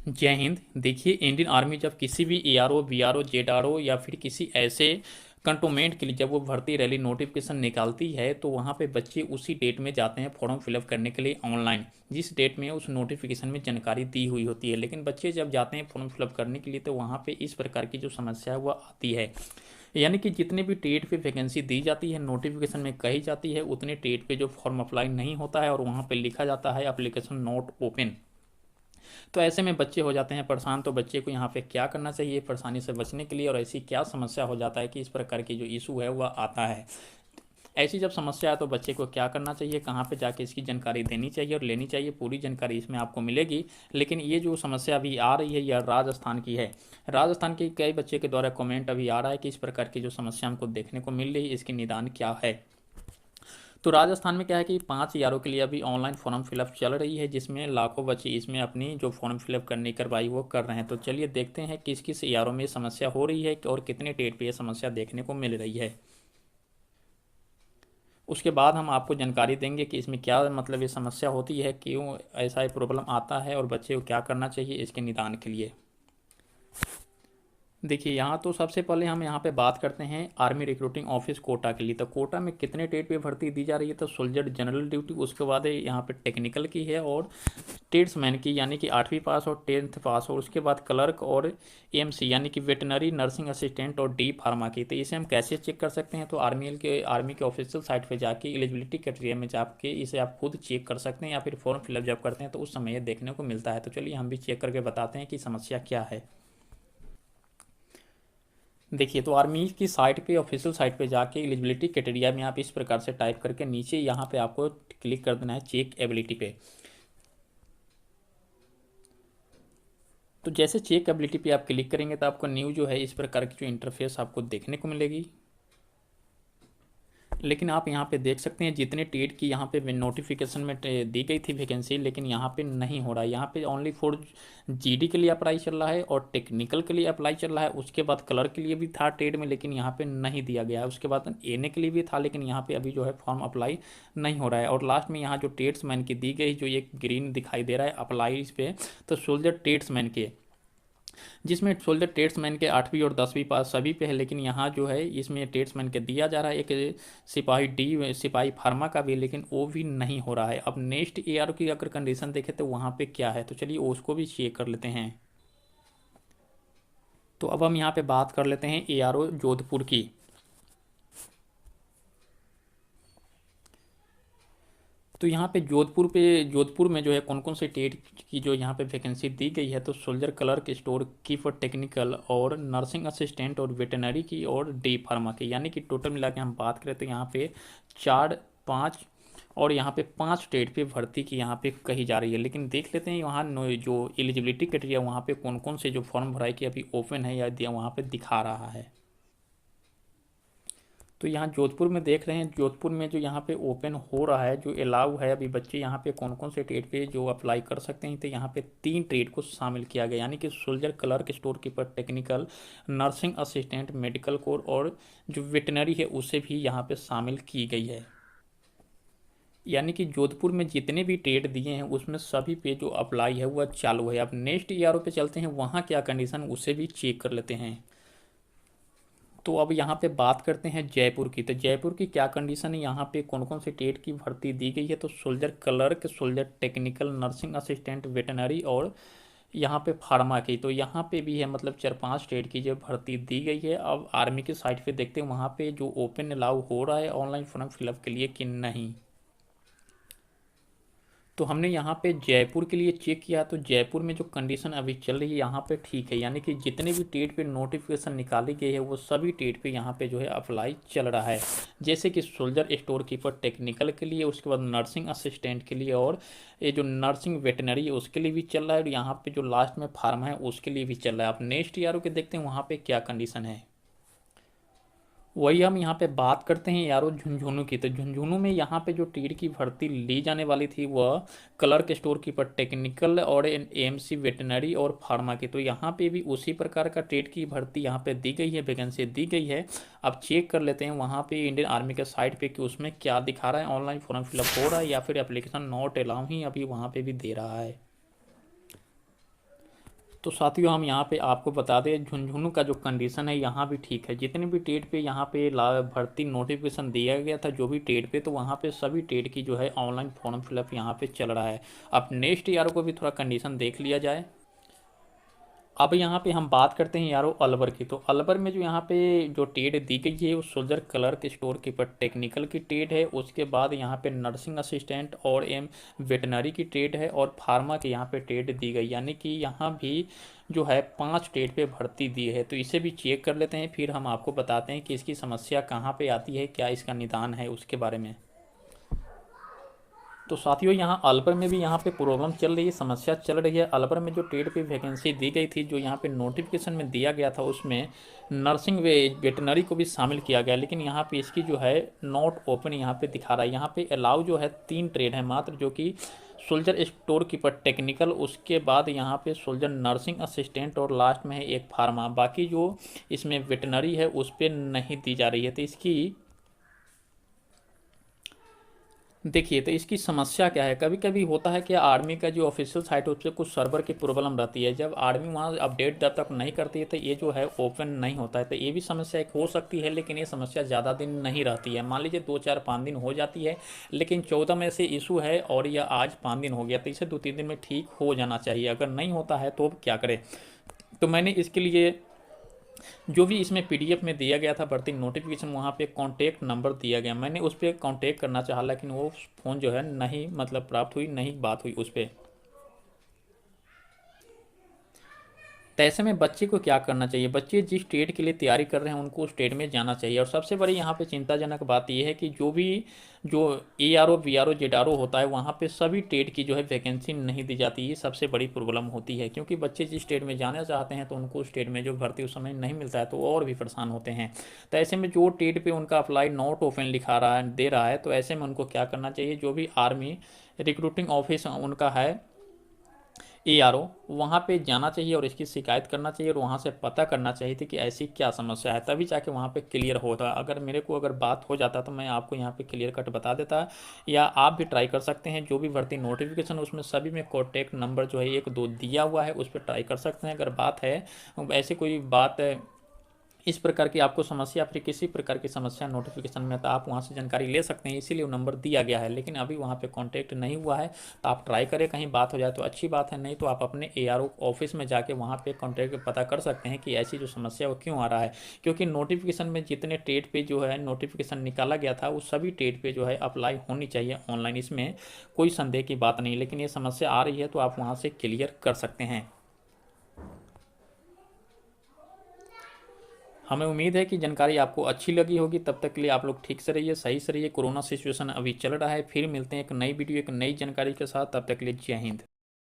जय हिंद। देखिए, Indian army जब किसी भी एआरओ, बीआरओ, जेडआरओ या फिर किसी ऐसे कंटोनमेंट के लिए जब वो भर्ती रैली नोटिफिकेशन निकालती है तो वहाँ पे बच्चे उसी डेट में जाते हैं फॉर्म फिलअप करने के लिए ऑनलाइन, जिस डेट में उस नोटिफिकेशन में जानकारी दी हुई होती है। लेकिन बच्चे जब जाते हैं फॉर्म फिलअप करने के लिए तो वहाँ पे इस प्रकार की जो समस्या है वो आती है। यानी कि जितने भी डेट पे वैकेंसी दी जाती है, नोटिफिकेशन में कही जाती है, उतने डेट पे जो फॉर्म अप्लाई नहीं होता है और वहाँ पे लिखा जाता है एप्लीकेशन नॉट ओपन। तो ऐसे में बच्चे हो जाते हैं परेशान। तो बच्चे को यहाँ पे क्या करना चाहिए परेशानी से बचने के लिए, और ऐसी क्या समस्या हो जाता है कि इस प्रकार की जो इशू है वह आता है। ऐसी जब समस्या है तो बच्चे को क्या करना चाहिए, कहाँ पे जाके इसकी जानकारी देनी चाहिए और लेनी चाहिए, पूरी जानकारी इसमें आपको मिलेगी। लेकिन ये जो समस्या अभी आ रही है यह राजस्थान की है। राजस्थान के कई बच्चे के द्वारा कमेंट अभी आ रहा है कि इस प्रकार की जो समस्या हमको देखने को मिल रही है, इसकी निदान क्या है। तो राजस्थान में क्या है कि 5 के लिए अभी ऑनलाइन फॉर्म फिलअप चल रही है, जिसमें लाखों बच्चे इसमें अपनी जो फॉर्म फिलअप करने की कार्रवाई वो कर रहे हैं। तो चलिए देखते हैं किस किस यारों में समस्या हो रही है और कितने डेट पे ये समस्या देखने को मिल रही है। उसके बाद हम आपको जानकारी देंगे कि इसमें क्या मतलब ये समस्या होती है, क्यों ऐसा ये प्रॉब्लम आता है और बच्चे को क्या करना चाहिए इसके निदान के लिए। देखिए, यहाँ तो सबसे पहले हम यहाँ पे बात करते हैं आर्मी रिक्रूटिंग ऑफिस कोटा के लिए। तो कोटा में कितने डेट पे भर्ती दी जा रही है, तो सोल्जर जनरल ड्यूटी, उसके बाद यहाँ पे टेक्निकल की है और ट्रेड्समैन की, यानी कि 8वीं पास और 10th पास, और उसके बाद क्लर्क और एमसी यानी कि वेटनरी नर्सिंग असिस्टेंट और डी फार्मा की। तो इसे हम कैसे चेक कर सकते हैं, तो आर्मी के ऑफिशियल साइट पे जाके एलिजिबिलिटी क्राइटेरिया में जाके इसे आप खुद चेक कर सकते हैं, या फिर फॉर्म फिलअप जब करते हैं तो उस समय ये देखने को मिलता है। तो चलिए हम भी चेक करके बताते हैं कि समस्या क्या है। देखिए, तो आर्मी की साइट पे, ऑफिशियल साइट पे जाके एलिजिबिलिटी क्राइटेरिया में आप इस प्रकार से टाइप करके नीचे यहाँ पे आपको क्लिक कर देना है चेक एबिलिटी पे। तो जैसे चेक एबिलिटी पे आप क्लिक करेंगे तो आपको न्यू जो है इस प्रकार की जो इंटरफेस आपको देखने को मिलेगी। लेकिन आप यहाँ पे देख सकते हैं जितने टेट की यहाँ पे नोटिफिकेशन में दी गई थी वैकेंसी, लेकिन यहाँ पे नहीं हो रहा है। यहाँ पे ओनली फॉर जीडी के लिए अप्लाई चल रहा है और टेक्निकल के लिए अप्लाई चल रहा है। उसके बाद कलर के लिए भी था टेट में, लेकिन यहाँ पे नहीं दिया गया है। उसके बाद एनए के लिए भी था, लेकिन यहाँ पे अभी जो है फॉर्म अप्लाई नहीं हो रहा है। और लास्ट में यहाँ जो ट्रेड्समैन की दी गई जो एक ग्रीन दिखाई दे रहा है अप्लाई इस पे, तो सोल्जर ट्रेड्समैन के, जिसमें सोल्जर ट्रेड्समैन के 8वीं और 10वीं पास सभी पे है, लेकिन यहाँ जो है इसमें ट्रेड्समैन के दिया जा रहा है एक सिपाही फार्मा का भी, लेकिन वो भी नहीं हो रहा है। अब नेक्स्ट एआर की अगर कंडीशन देखें तो वहाँ पे क्या है, तो चलिए उसको भी चेक कर लेते हैं। तो अब हम यहाँ पे बात कर लेते हैं एआरओ जोधपुर की। तो यहाँ पे जोधपुर में जो है कौन कौन से टेट की जो यहाँ पे वैकेंसी दी गई है, तो soldier clerk, store keeper, technical और नर्सिंग असिस्टेंट और वेटनरी की और डी फार्मा की, यानी कि टोटल मिला के हम बात करें तो यहाँ पे 4, 5 और यहाँ पे 5 टेट पे भर्ती की यहाँ पे कही जा रही है। लेकिन देख लेते हैं वहाँ जो एलिजिबिलिटी क्राइटेरिया वहाँ पे कौन कौन से जो फॉर्म भराई की अभी ओपन है या वहाँ पे दिखा रहा है। तो यहाँ जोधपुर में देख रहे हैं, जोधपुर में जो यहाँ पे ओपन हो रहा है, जो अलाउ है अभी बच्चे यहाँ पे कौन कौन से ट्रेड पे जो अप्लाई कर सकते हैं, तो यहाँ पे 3 ट्रेड को शामिल किया गया, यानी कि soldier clerk, store keeper, technical, nursing assistant, medical corps और जो वेटनरी है उसे भी यहाँ पे शामिल की गई है। यानी कि जोधपुर में जितने भी ट्रेड दिए हैं उसमें सभी पे जो अप्लाई है वह चालू है। अब नेक्स्ट ईआरओ पे चलते हैं, वहाँ क्या कंडीशन उसे भी चेक कर लेते हैं। तो अब यहाँ पे बात करते हैं जयपुर की। तो जयपुर की क्या कंडीशन है, यहाँ पे कौन कौन से टेट की भर्ती दी गई है, तो soldier clerk, soldier technical, nursing assistant, veterinary और यहाँ पे फार्मा की। तो यहाँ पे भी है, मतलब 4-5 टेट की जो भर्ती दी गई है। अब आर्मी की साइट पे देखते हैं वहाँ पे जो ओपन अलाउ हो रहा है ऑनलाइन फॉर्म फिलअप के लिए कि नहीं। तो हमने यहाँ पे जयपुर के लिए चेक किया, तो जयपुर में जो कंडीशन अभी चल रही है यहाँ पे ठीक है, यानी कि जितने भी टेट पे नोटिफिकेशन निकाली गई है वो सभी टेट पे यहाँ पे जो है अप्लाई चल रहा है। जैसे कि सोल्जर स्टोर कीपर टेक्निकल के लिए, उसके बाद नर्सिंग असिस्टेंट के लिए और ये जो नर्सिंग वेटनरी है उसके लिए भी चल रहा है, और यहाँ पे जो लास्ट में फार्मा है उसके लिए भी चल रहा है। अब नेक्स्ट ईयर के देखते हैं वहाँ पे क्या कंडीशन है। वही हम यहाँ पे बात करते हैं यारो झुंझुनू की। तो झुंझुनू में यहाँ पे जो टीड की भर्ती ली जाने वाली थी वह क्लर्क, स्टोर कीपर, टेक्निकल और एएमसी, वेटनरी और फार्मा की। तो यहाँ पे भी उसी प्रकार का ट्रेड की भर्ती यहाँ पे दी गई है, वैकेंसी दी गई है। अब चेक कर लेते हैं वहाँ पे इंडियन आर्मी के साइट पे कि उसमें क्या दिखा रहा है, ऑनलाइन फॉर्म फिलअप हो रहा है या फिर एप्लीकेशन नॉट अलाउ ही अभी वहाँ पे भी दे रहा है। तो साथियों हम यहाँ पे आपको बता दें, झुंझुनू का जो कंडीशन है यहाँ भी ठीक है। जितने भी टेट पे यहाँ पे भर्ती नोटिफिकेशन दिया गया था जो भी टेट पे, तो वहाँ पे सभी टेट की जो है ऑनलाइन फॉर्म फिलअप यहाँ पे चल रहा है। अब नेक्स्ट ईयर को भी थोड़ा कंडीशन देख लिया जाए। अब यहाँ पे हम बात करते हैं यारो अलवर की। तो अलवर में जो यहाँ पे जो टेट दी गई है वो soldier clerk store keeper technical की टेट है। उसके बाद यहाँ पे नर्सिंग असिस्टेंट और एम वेटनरी की टेट है और फार्मा की यहाँ पे टेट दी गई, यानी कि यहाँ भी जो है 5 टेट पे भर्ती दी है। तो इसे भी चेक कर लेते हैं, फिर हम आपको बताते हैं कि इसकी समस्या कहाँ पे आती है, क्या इसका निदान है उसके बारे में। तो साथियों यहाँ अलवर में भी यहाँ पे प्रॉब्लम चल रही है, समस्या चल रही है। अलवर में जो टेट पे वैकेंसी दी गई थी, जो यहाँ पे नोटिफिकेशन में दिया गया था, उसमें नर्सिंग वेटनरी को भी शामिल किया गया, लेकिन यहाँ पे इसकी जो है नॉट ओपन यहाँ पे दिखा रहा है। यहाँ पे अलाउ जो है 3 ट्रेड है मात्र, जो कि सोल्जर स्टोर कीपर टेक्निकल, उसके बाद यहाँ पे सोल्जर नर्सिंग असिस्टेंट और लास्ट में है एक फार्मा। बाकी जो इसमें वेटनरी है उस पर नहीं दी जा रही है। तो इसकी देखिए, तो इसकी समस्या क्या है, कभी कभी होता है कि आर्मी का जो ऑफिशियल साइट है उस पर कुछ सर्वर की प्रॉब्लम रहती है। जब आर्मी वहाँ अपडेट जब तक नहीं करती है तो ये जो है ओपन नहीं होता है। तो ये भी समस्या एक हो सकती है, लेकिन ये समस्या ज़्यादा दिन नहीं रहती है। मान लीजिए 2-4-5 दिन हो जाती है, लेकिन 14 में से इशू है और यह आज 5 दिन हो गया, तो इसे 2-3 दिन में ठीक हो जाना चाहिए। अगर नहीं होता है तो क्या करें। तो मैंने इसके लिए जो भी इसमें पीडीएफ में दिया गया था भर्ती नोटिफिकेशन, वहाँ पे कांटेक्ट नंबर दिया गया, मैंने उस पर कांटेक्ट करना चाहा, लेकिन वो फ़ोन जो है नहीं मतलब प्राप्त हुई, नहीं बात हुई उस पर। तो ऐसे में बच्चे को क्या करना चाहिए, बच्चे जिस स्टेट के लिए तैयारी कर रहे हैं उनको उस स्टेट में जाना चाहिए। और सबसे बड़ी यहाँ पे चिंताजनक बात यह है कि जो ARO VRO ZRO होता है वहाँ पे सभी टेट की जो है वैकेंसी नहीं दी जाती। ये सबसे बड़ी प्रॉब्लम होती है, क्योंकि बच्चे जिस स्टेट में जाना चाहते हैं तो उनको उस स्टेट में जो भर्ती उस समय नहीं मिलता है, तो वो और भी परेशान होते हैं। तो ऐसे में जो टेट पे उनका अप्लाई नॉट ओपन लिखा रहा है, दे रहा है, तो ऐसे में उनको क्या करना चाहिए, जो भी आर्मी रिक्रूटिंग ऑफिस उनका है ARO, वहाँ पे जाना चाहिए और इसकी शिकायत करना चाहिए और वहाँ से पता करना चाहिए थी कि ऐसी क्या समस्या है, तभी जाके वहाँ पे क्लियर होता। अगर मेरे को अगर बात हो जाता तो मैं आपको यहाँ पे क्लियर कट बता देता। या आप भी ट्राई कर सकते हैं, जो भी भर्ती नोटिफिकेशन उसमें सभी में कॉन्टैक्ट नंबर जो है 1-2 दिया हुआ है, उस पर ट्राई कर सकते हैं। अगर बात है ऐसी कोई बात इस प्रकार की आपको समस्या, फिर किसी प्रकार की समस्या नोटिफिकेशन में, तो आप वहाँ से जानकारी ले सकते हैं, इसीलिए वो नंबर दिया गया है। लेकिन अभी वहाँ पे कांटेक्ट नहीं हुआ है, तो आप ट्राई करें, कहीं बात हो जाए तो अच्छी बात है, नहीं तो आप अपने ARO ऑफिस में जाके वहाँ पे कांटेक्ट पता कर सकते हैं कि ऐसी जो समस्या वो क्यों आ रहा है। क्योंकि नोटिफिकेशन में जितने टेट पे जो है नोटिफिकेशन निकाला गया था, वो सभी टेट पे जो है अप्लाई होनी चाहिए ऑनलाइन, इसमें कोई संदेह की बात नहीं। लेकिन ये समस्या आ रही है तो आप वहाँ से क्लियर कर सकते हैं। हमें उम्मीद है कि जानकारी आपको अच्छी लगी होगी। तब तक के लिए आप लोग ठीक से रहिए, सही से रहिए। कोरोना सिचुएशन अभी चल रहा है। फिर मिलते हैं एक नई वीडियो एक नई जानकारी के साथ। तब तक के लिए जय हिंद।